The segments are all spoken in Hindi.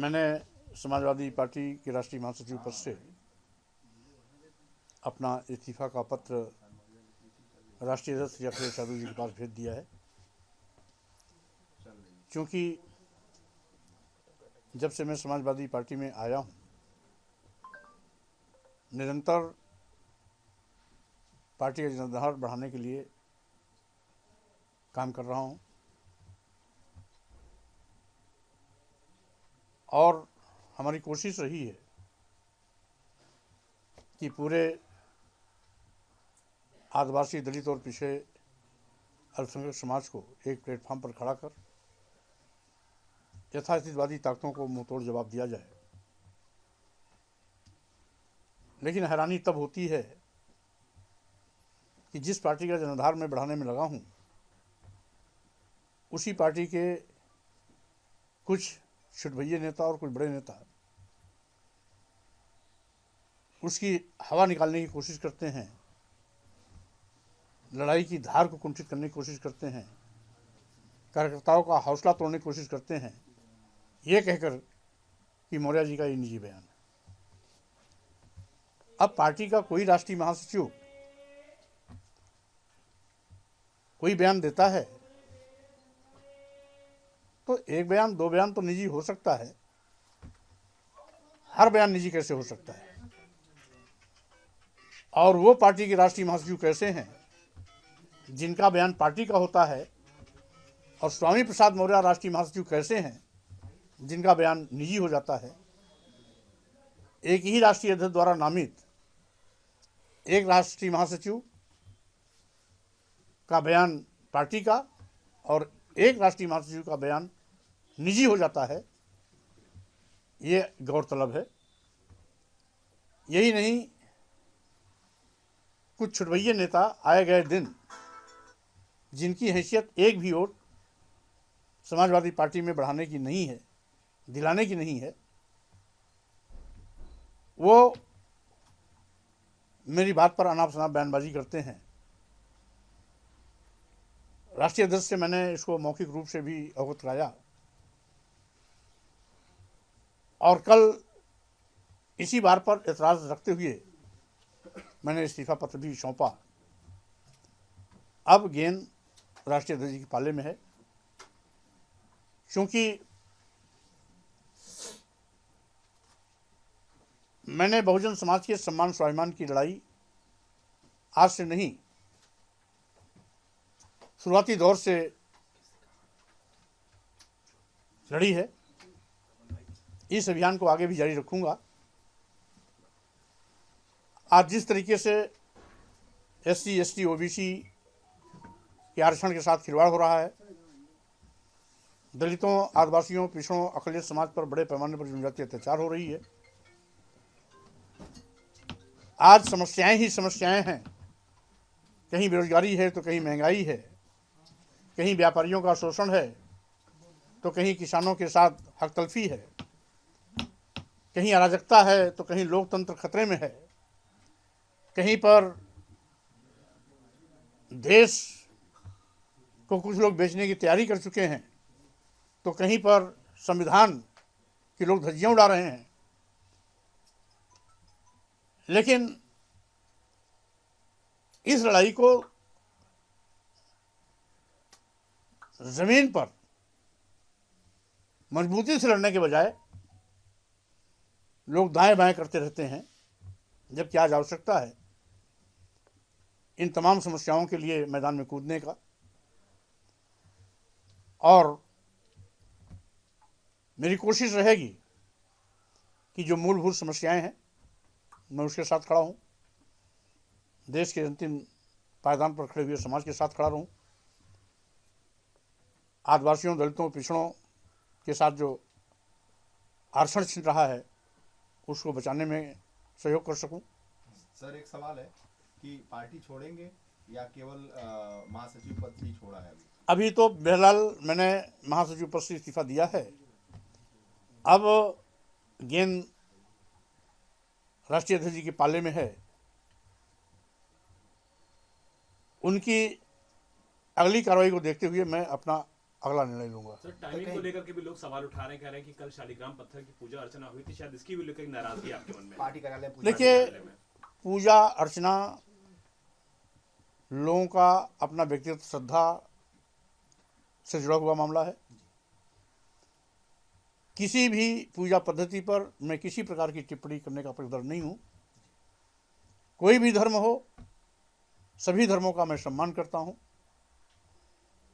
मैंने समाजवादी पार्टी के राष्ट्रीय महासचिव पद से अपना इस्तीफा का पत्र राष्ट्रीय अध्यक्ष श्री अखिलेश यादव जी के पास भेज दिया है। क्योंकि जब से मैं समाजवादी पार्टी में आया हूँ, निरंतर पार्टी का जनाधार बढ़ाने के लिए काम कर रहा हूँ और हमारी कोशिश रही है कि पूरे आदिवासी, दलित और पिछड़े अल्पसंख्यक समाज को एक प्लेटफॉर्म पर खड़ा कर यथास्थितिवादी ताकतों को मुंहतोड़ जवाब दिया जाए। लेकिन हैरानी तब होती है कि जिस पार्टी का जनाधार मैं बढ़ाने में लगा हूं, उसी पार्टी के कुछ छुटभैये नेता और कुछ बड़े नेता उसकी हवा निकालने की कोशिश करते हैं, लड़ाई की धार को कुंठित करने की कोशिश करते हैं, कार्यकर्ताओं का हौसला तोड़ने की कोशिश करते हैं, ये कहकर कि मौर्य जी का ये निजी बयान है। अब पार्टी का कोई राष्ट्रीय महासचिव कोई बयान देता है तो एक बयान, दो बयान तो निजी हो सकता है, हर बयान निजी कैसे हो सकता है? और वो पार्टी के राष्ट्रीय महासचिव कैसे हैं जिनका बयान पार्टी का होता है, और स्वामी प्रसाद मौर्य राष्ट्रीय महासचिव कैसे हैं जिनका बयान निजी हो जाता है? एक ही राष्ट्रीय अध्यक्ष द्वारा नामित एक राष्ट्रीय महासचिव का बयान पार्टी का और एक राष्ट्रीय महासचिव का बयान निजी हो जाता है, ये गौरतलब है। यही नहीं, कुछ छुटभैये नेता आए गए दिन जिनकी हैसियत एक भी वोट समाजवादी पार्टी में बढ़ाने की नहीं है, दिलाने की नहीं है, वो मेरी बात पर अनाप शनाप बयानबाजी करते हैं। राष्ट्रीय अध्यक्ष से मैंने इसको मौखिक रूप से भी अवगत कराया और कल इसी बार पर एतराज रखते हुए मैंने इस्तीफा पत्र भी सौंपा। अब गेंद राष्ट्रीय अध्यक्ष जी के पाले में है, क्योंकि मैंने बहुजन समाज के सम्मान स्वाभिमान की लड़ाई आज से नहीं, शुरुआती दौर से लड़ी है। इस अभियान को आगे भी जारी रखूंगा। आज जिस तरीके से SC, ST, OBC के आरक्षण के साथ खिलवाड़ हो रहा है, दलितों, आदिवासियों, पिछड़ों, अकलियत समाज पर बड़े पैमाने पर जनजातीय अत्याचार हो रही है। आज समस्याएं ही समस्याएं हैं, कहीं बेरोजगारी है तो कहीं महंगाई है, कहीं व्यापारियों का शोषण है तो कहीं किसानों के साथ हकतलफी है, कहीं अराजकता है तो कहीं लोकतंत्र खतरे में है, कहीं पर देश को कुछ लोग बेचने की तैयारी कर चुके हैं तो कहीं पर संविधान के लोग धज्जियां उड़ा रहे हैं। लेकिन इस लड़ाई को जमीन पर मजबूती से लड़ने के बजाय लोग दाएं बाएं करते रहते हैं, जबकि आज आवश्यकता है इन तमाम समस्याओं के लिए मैदान में कूदने का। और मेरी कोशिश रहेगी कि जो मूलभूत समस्याएं हैं मैं उसके साथ खड़ा हूं, देश के अंतिम पायदान पर खड़े हुए समाज के साथ खड़ा रहूं, आदिवासियों, दलितों, पिछड़ों के साथ जो आरक्षण छिन रहा है उसको बचाने में सहयोग कर सकूं। सर, एक सवाल है कि पार्टी छोड़ेंगे या केवल महासचिव पद ही छोड़ा है? अभी तो बहरहाल मैंने महासचिव पद से इस्तीफा दिया है। अब गेंद राष्ट्रीय अध्यक्ष जी के पाले में है। उनकी अगली कार्रवाई को देखते हुए मैं अपना अगला निर्णय लूंगा। सर टाइमिंग को लेकर के भी लोग सवाल उठा रहे हैं, कह रहे हैं कि कल शालिग्राम पत्थर की पूजा अर्चना हुई थी, शायद इसकी भी लेकर नाराजगी आपके मन में है। पार्टी कार्यालय पूजा देखिए, कार्यालय में। पूजा अर्चना लोगों का अपना व्यक्तिगत श्रद्धा से जुड़ा हुआ मामला है। किसी भी पूजा पद्धति पर मैं किसी प्रकार की टिप्पणी करने का पक्षधर नहीं हूं। कोई भी धर्म हो, सभी धर्मों का मैं सम्मान करता हूं।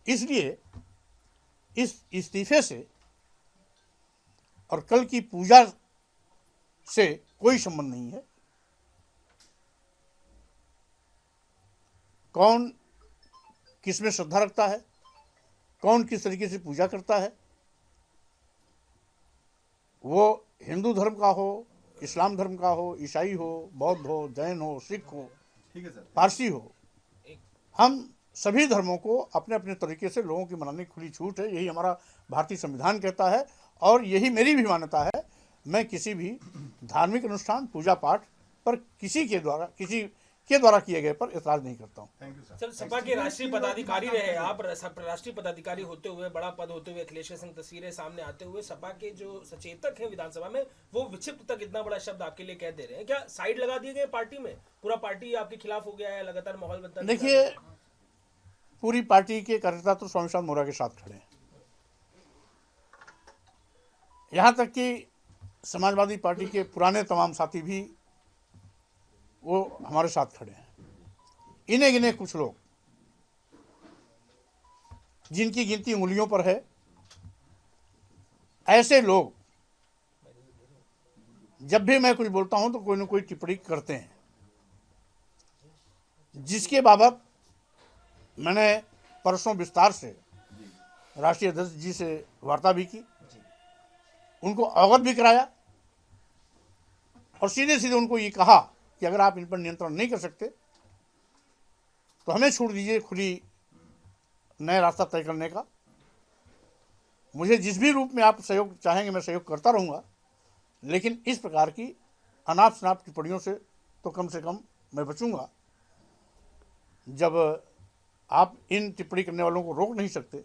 इसलिए इस इस्तीफे से और कल की पूजा से कोई संबंध नहीं है। कौन किस में श्रद्धा रखता है, कौन किस तरीके से पूजा करता है, वो हिंदू धर्म का हो, इस्लाम धर्म का हो, ईसाई हो, बौद्ध हो, जैन हो, सिख हो, ठीक है सर। पारसी हो, हम सभी धर्मों को अपने अपने तरीके से लोगों की मनाने की खुली छूट है। यही हमारा भारतीय संविधान कहता है और यही मेरी भी मान्यता है। मैं किसी भी धार्मिक अनुष्ठान, पूजा पाठ पर किसी के द्वारा किए गए पर एतराज नहीं करता हूँ। Thank you sir. Sir, Sapa के राष्ट्रीय पदाधिकारी रहे आप, राष्ट्रीय पदाधिकारी होते हुए, बड़ा पद होते हुए, अखिलेश सिंह तस्वीरें सामने आते हुए सपा के जो सचेतक हैं विधानसभा में, वो विक्षिप्त तक इतना बड़ा शब्द आपके लिए कह दे रहे हैं। क्या साइड लगा दिए गए पार्टी में? पूरा पार्टी आपके खिलाफ हो गया है, लगातार माहौल बनता है? देखिए, पूरी पार्टी के कार्यकर्ता तो स्वामी प्रसाद मौर्य के साथ खड़े हैं। यहाँ तक कि समाजवादी पार्टी के पुराने तमाम साथी भी वो हमारे साथ खड़े हैं। इन्हें गिने कुछ लोग जिनकी गिनती उंगलियों पर है, ऐसे लोग जब भी मैं कुछ बोलता हूं तो कोई ना कोई टिप्पणी करते हैं, जिसके बाबत मैंने परसों विस्तार से राष्ट्रीय अध्यक्ष जी से वार्ता भी की, उनको अवगत भी कराया और सीधे सीधे उनको ये कहा कि अगर आप इन पर नियंत्रण नहीं कर सकते तो हमें छोड़ दीजिए खुली नया रास्ता तय करने का। मुझे जिस भी रूप में आप सहयोग चाहेंगे मैं सहयोग करता रहूँगा, लेकिन इस प्रकार की अनाप शनाप टिप्पणियों से तो कम से कम मैं बचूंगा। जब आप इन टिप्पणी करने वालों को रोक नहीं सकते,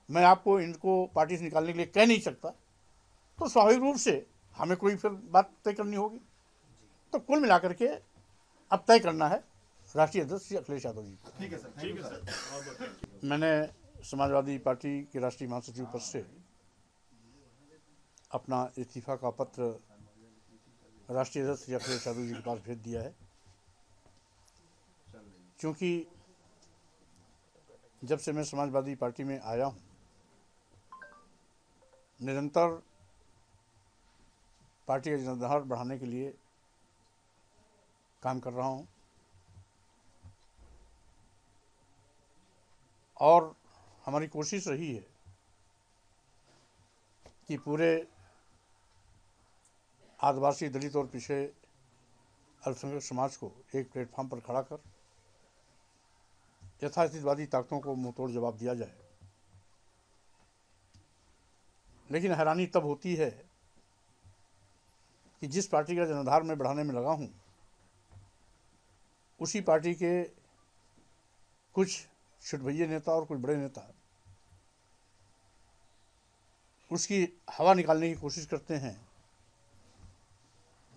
मैं आपको इनको पार्टी से निकालने के लिए कह नहीं सकता, तो स्वाभाविक रूप से हमें कोई फिर बात तय करनी होगी। तो कुल मिलाकर के अब तय करना है राष्ट्रीय अध्यक्ष अखिलेश यादव जी को। ठीक है सर। Thank you sir. मैंने समाजवादी पार्टी के राष्ट्रीय महासचिव पद से अपना इस्तीफा का पत्र राष्ट्रीय अध्यक्ष अखिलेश यादव जी के पास भेज दिया है, क्योंकि जब से मैं समाजवादी पार्टी में आया हूँ निरंतर पार्टी का जनाधार बढ़ाने के लिए काम कर रहा हूँ और हमारी कोशिश रही है कि पूरे आदिवासी, दलित और पिछड़े अल्पसंख्यक समाज को एक प्लेटफॉर्म पर खड़ा कर यथास्थितिवादी ताकतों को मुंहतोड़ जवाब दिया जाए। लेकिन हैरानी तब होती है कि जिस पार्टी का जनाधार मैं बढ़ाने में लगा हूं, उसी पार्टी के कुछ छुटभैये नेता और कुछ बड़े नेता उसकी हवा निकालने की कोशिश करते हैं,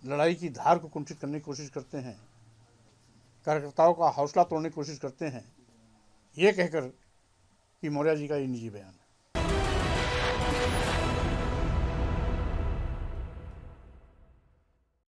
लड़ाई की धार को कुंठित करने की कोशिश करते हैं, कार्यकर्ताओं का हौसला तोड़ने की कोशिश करते हैं, ये कहकर कि मौर्य जी का ये निजी बयान।